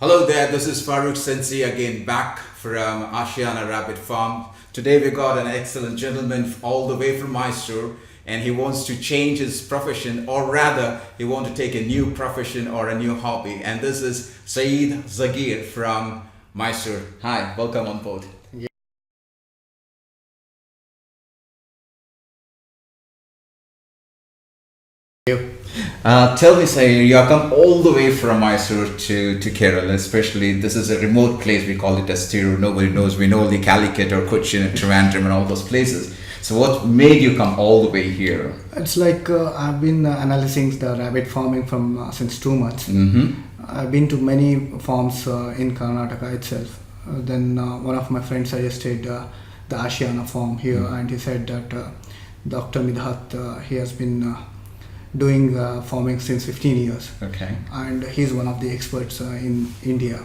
Hello there, this is Farooq Sensi again back from Ashiyana Rabbit Farm. Today we got an excellent gentleman all the way from Mysore, and he wants to change his profession, or rather he wants to take a new profession or a new hobby, and this is Sayeed from Mysore. Hi, welcome on board. Tell me, Sayeed, you have come all the way from Mysore to Kerala, especially this is a remote place, we call it as Tiru, nobody knows, we know only Calicut or Cochin and Trivandrum and all those places. So what made you come all the way here? It's like I've been analyzing the rabbit farming from since 2 months. I've been to many farms in Karnataka itself. Then one of my friends suggested the Ashiyana farm here, and he said that Dr.Migdad, he has been doing farming since 15 years. Okay. And he's one of the experts in India.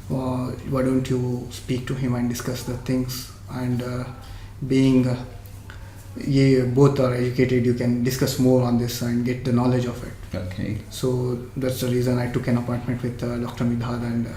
Why don't you speak to him and discuss the things? And being you both are educated, you can discuss more on this and get the knowledge of it. Okay. So that's the reason I took an appointment with Dr. Migdad and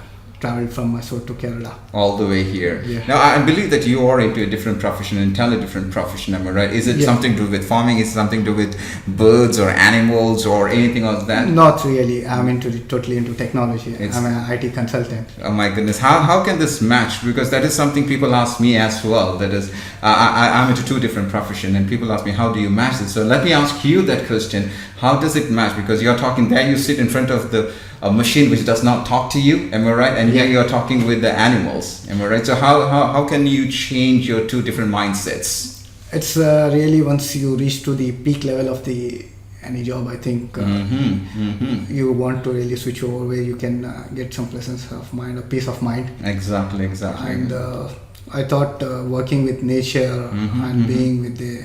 traveled from Mysore to Kerala. All the way here. Yeah. Now, I believe that you are into a different profession, entirely different profession, am I right? Is it something to do with farming? Is it something to do with birds or animals or anything like that? Not really. I'm totally into technology. I'm an IT consultant. Oh my goodness. How can this match? Because that is something people ask me as well. That is, I'm into two different professions, and people ask me, how do you match this? So let me ask you that question. How does it match? Because you're talking there, you sit in front of a machine which does not talk to you, am I right? And here you're talking with the animals, am I right? So how can you change your two different mindsets? It's really once you reach to the peak level of any job, I think you want to really switch over where you can get some presence of mind, a peace of mind. Exactly. And I thought working with nature and being with the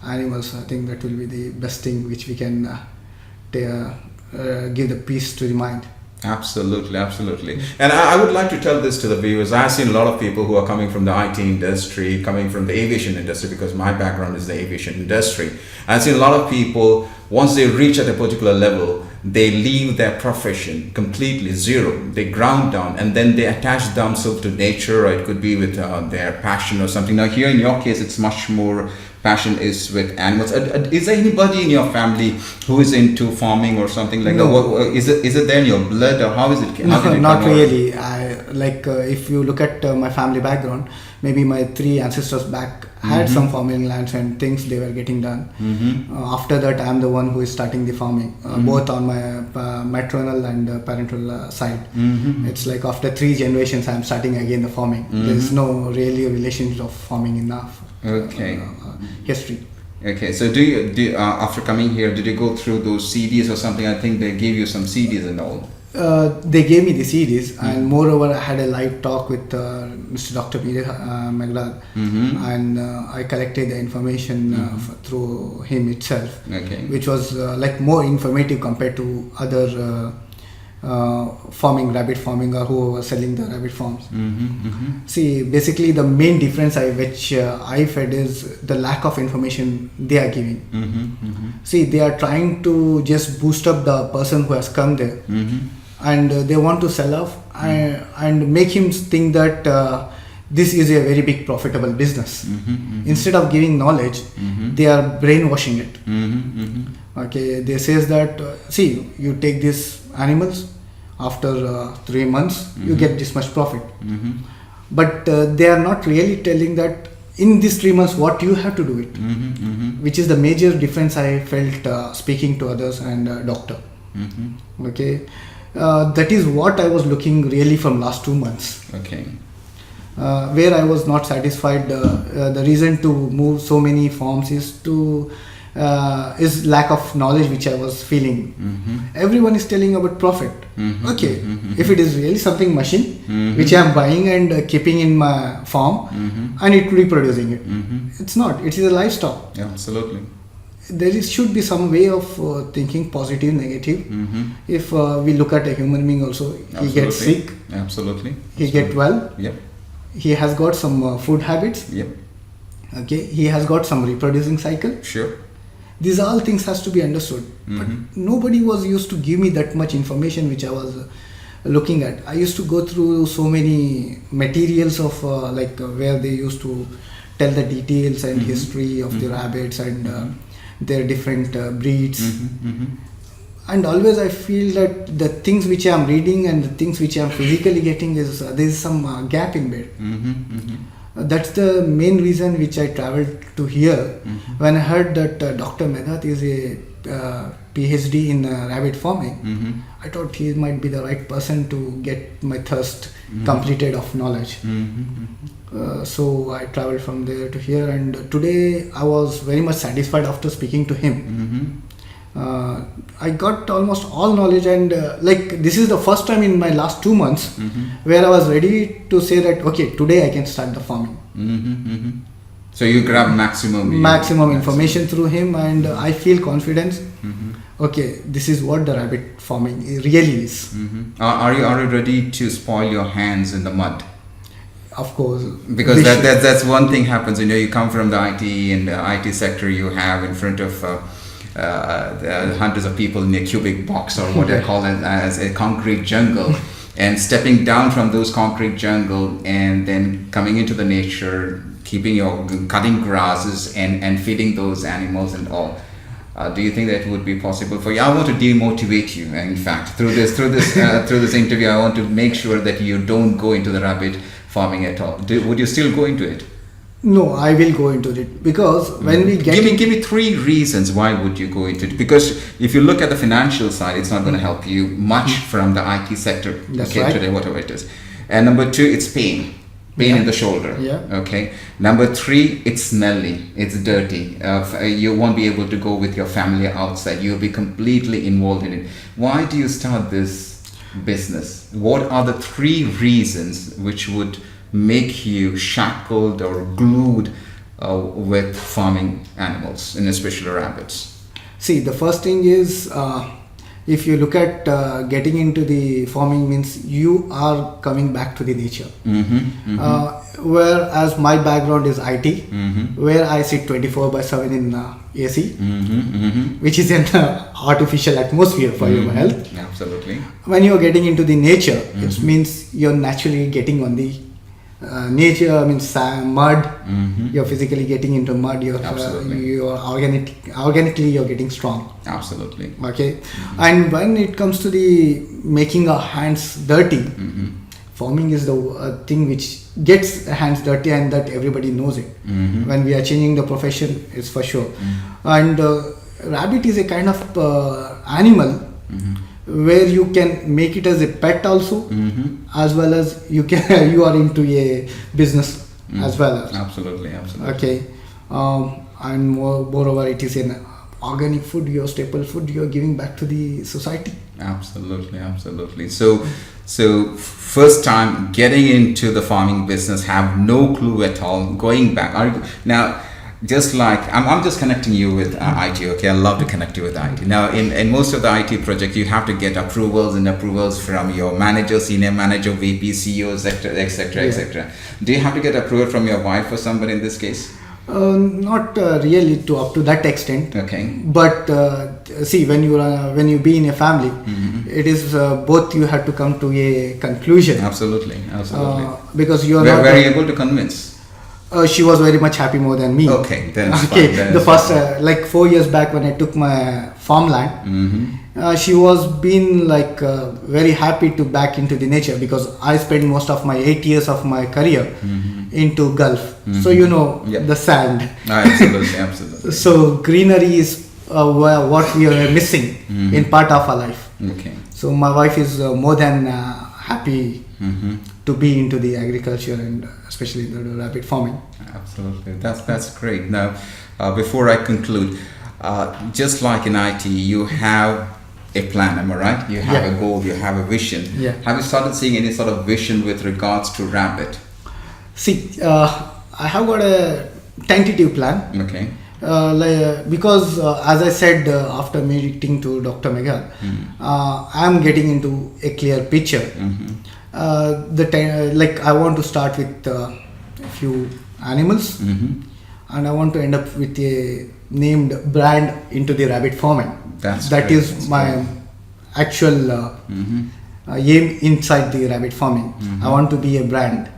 animals, I think that will be the best thing which we can give the peace to the mind. Absolutely. And I would like to tell this to the viewers. I've seen a lot of people who are coming from the IT industry, coming from the aviation industry, because my background is the aviation industry. I've seen a lot of people, once they reach at a particular level, they leave their profession completely zero. They ground down and then they attach themselves to nature, or it could be with their passion or something. Now here in your case, it's much more passion is with animals. Is there anybody in your family who is into farming or something like that? Is it there in your blood, or how is it? Not really. If you look at my family background, maybe my 3 ancestors back had some farming lands and things they were getting done. After that, I am the one who is starting the farming, both on my maternal and parental side. It's like after 3 generations, I am starting again the farming. There is no really relationship of farming enough. History. Okay, so do you after coming here, did you go through those CDs or something? I think they gave you some CDs and all. They gave me the CDs, and moreover I had a live talk with Mr. Dr.Migdad, and I collected the information through him itself, which was like more informative compared to other rabbit farming, or who was selling the rabbit farms. See, basically the main difference which I fed is the lack of information they are giving. See, they are trying to just boost up the person who has come there, and they want to sell off and make him think that this is a very big profitable business. Instead of giving knowledge, they are brainwashing it. Okay, they says that see, you take these animals, after 3 months you get this much profit, but they are not really telling that in these 3 months what you have to do it, which is the major difference I felt speaking to others and doctor. Okay, that is what I was looking really from last 2 months. Okay. Where I was not satisfied, the reason to move so many farms is lack of knowledge which I was feeling. Everyone is telling about profit. Okay, if it is really something machine which I am buying and keeping in my farm and it will be producing it, it's not. It is a livestock. Yeah, absolutely. There should be some way of thinking positive, negative. If we look at a human being also, he gets sick. Absolutely. He get well. Yep. He has got some food habits. Yep. Okay. He has got some reproducing cycle. Sure. These all things has to be understood. But nobody was used to give me that much information which I was looking at. I used to go through so many materials of where they used to tell the details and history of the rabbits and their different breeds. And always I feel that the things which I am reading and the things which I am physically getting is there is some gap in bed. That's the main reason which I traveled to here. When I heard that Dr. Migdad is a PhD in rabbit farming, I thought he might be the right person to get my thirst completed of knowledge. So I traveled from there to here, and today I was very much satisfied after speaking to him. I got almost all knowledge, and this is the first time in my last 2 months where I was ready to say that okay, today I can start the farming. So you grab maximum information through him, and I feel confidence. Okay, this is what the rabbit farming really is. Are you ready to spoil your hands in the mud? Of course, because that's one thing happens. You come from the IT and the IT sector. You have in front of hundreds of people in a cubic box, or what I call it as a concrete jungle, and stepping down from those concrete jungle and then coming into the nature, cutting grasses and feeding those animals and all. Do you think that would be possible for you? I want to demotivate you. In fact, through this interview, I want to make sure that you don't go into the rabbit farming at all. Would you still go into it? No, I will go into it, because when we get give me 3 reasons why would you go into it. Because if you look at the financial side, it's not going to help you much from the IT sector. That's right. Today, whatever it is. And number 2, it's pain in the shoulder. Okay. Number 3, it's smelly, it's dirty. You won't be able to go with your family outside. You'll be completely involved in it. Why do you start this business? What are the 3 reasons which would make you shackled or glued with farming animals, and especially rabbits? See, the first thing is, if you look at getting into the farming, means you are coming back to the nature. Whereas my background is IT, where I sit 24/7 in AC, which is an artificial atmosphere for your health. Absolutely. When you are getting into the nature, it means you're naturally getting on the nature, means mud. You're physically getting into mud. You're organically you're getting strong. Absolutely. Okay. And when it comes to the making our hands dirty, farming is the thing which gets hands dirty, and that everybody knows it. When we are changing the profession, it's for sure. And rabbit is a kind of animal where you can make it as a pet also, as well as you are into a business as well as. Absolutely. Okay. And moreover, it is an organic food, your staple food you're giving back to the society. Absolutely. So first time getting into the farming business, have no clue at all, going back. Now, just like I'm just connecting you with IT. Okay, I love to connect you with IT. Now, in most of the IT project, you have to get approvals from your manager, senior manager, VP, CEOs, etc. Do you have to get approval from your wife or somebody in this case? Not really up to that extent. Okay. But see, when you be in a family, it is both you have to come to a conclusion. Absolutely. Because you are were you able to convince? She was very much happy more than me. Okay, then it's okay. Fine. The first 4 years back when I took my farmland, she was been very happy to back into the nature, because I spent most of my 8 years of my career into Gulf. So the sand. Absolutely. So greenery is what we are missing in part of our life. Okay. So my wife is more than happy to be into the agriculture, and especially the rabbit farming. Absolutely, that's great. Now, before I conclude, just like in IT, you have a plan, am I right? You have a goal, you have a vision. Have you started seeing any sort of vision with regards to rabbit? See, I have got a tentative plan. Okay. Because as I said, after meeting to Dr. Migdad, I am getting into a clear picture. I want to start with a few animals, and I want to end up with a named brand into the rabbit farming. That is my actual aim inside the rabbit farming. I want to be a brand.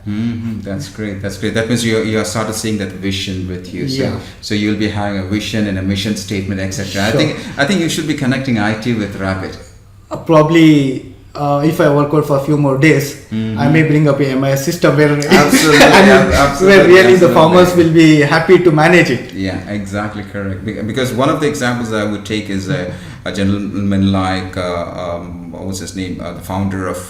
That's great. That's great. That means you are started seeing that vision with you. So, Yeah. so you'll be having a vision and a mission statement, etc. Sure. I think you should be connecting IT with rabbit. Probably if I work out for a few more days, I may bring up a MIS system where Absolutely, where really the absolutely. farmers will be happy to manage it. Yeah, exactly correct. Because one of the examples I would take is a gentleman like what was his name, the founder of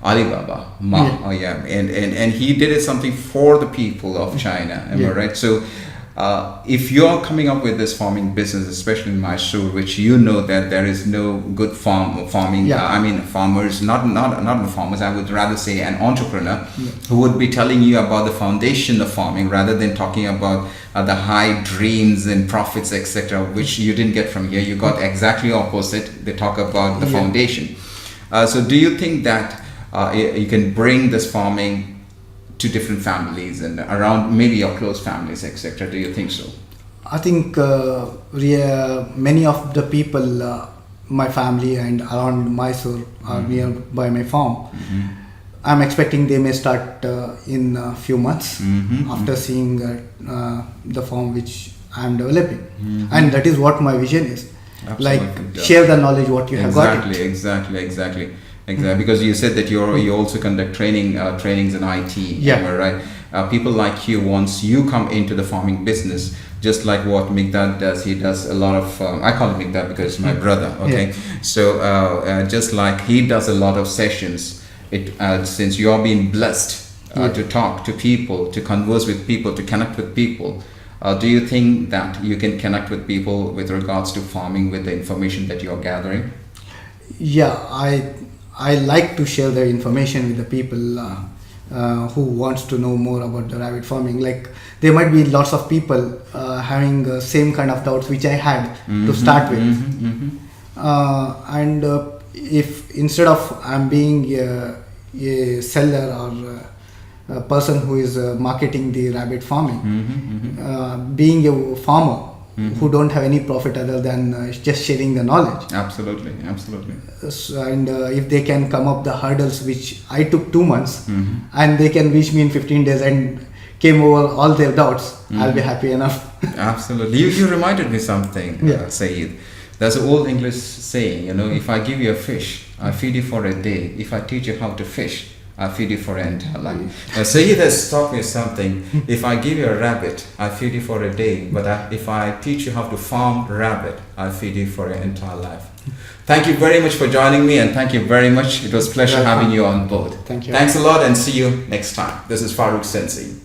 Alibaba, Ma. Yeah. Oh yeah, and he did it something for the people of China. Am I right? So. If you're coming up with this farming business, especially in Mysore, which you know that there is no good farming, Yeah. I mean farmers, not the farmers, I would rather say an entrepreneur who would be telling you about the foundation of farming rather than talking about the high dreams and profits, etc., which you didn't get from here. You got exactly opposite. They talk about the foundation. So do you think that you can bring this farming to different families and around maybe your close families, etc.? Do you think so? I think many of the people, my family and around Mysore are nearby my farm. I'm expecting they may start in a few months after seeing the farm which I'm developing. And that is what my vision is. Absolutely. Like share the knowledge what you have got. Exactly. Because you said that you also conduct trainings in IT. Yeah. Am I right? People like you, once you come into the farming business, just like what Migdad does, he does a lot of. I call him Migdad because it's my brother. Okay, Yeah. so just like he does a lot of sessions. Since you are being blessed to talk to people, to converse with people, to connect with people. Do you think that you can connect with people with regards to farming with the information that you are gathering? Yeah, I like to share the information with the people who wants to know more about the rabbit farming. Like there might be lots of people having same kind of doubts which I had to start with. And if instead of I'm being a seller or a person who is marketing the rabbit farming, being a farmer who don't have any profit other than just sharing the knowledge. Absolutely. And if they can come up the hurdles which I took 2 months and they can reach me in 15 days and came over all their doubts, I'll be happy enough. Absolutely. You reminded me something, Sayeed. There's an old English saying, if I give you a fish, I feed you for a day. If I teach you how to fish, I feed you for an entire life. Now, Sayeed has taught me something. If I give you a rabbit, I feed you for a day. But if I teach you how to farm rabbit, I feed you for an entire life. Thank you very much for joining me, and thank you very much. It was a pleasure having you on board. Thank you. Thanks a lot, and see you next time. This is Farooq Sensi.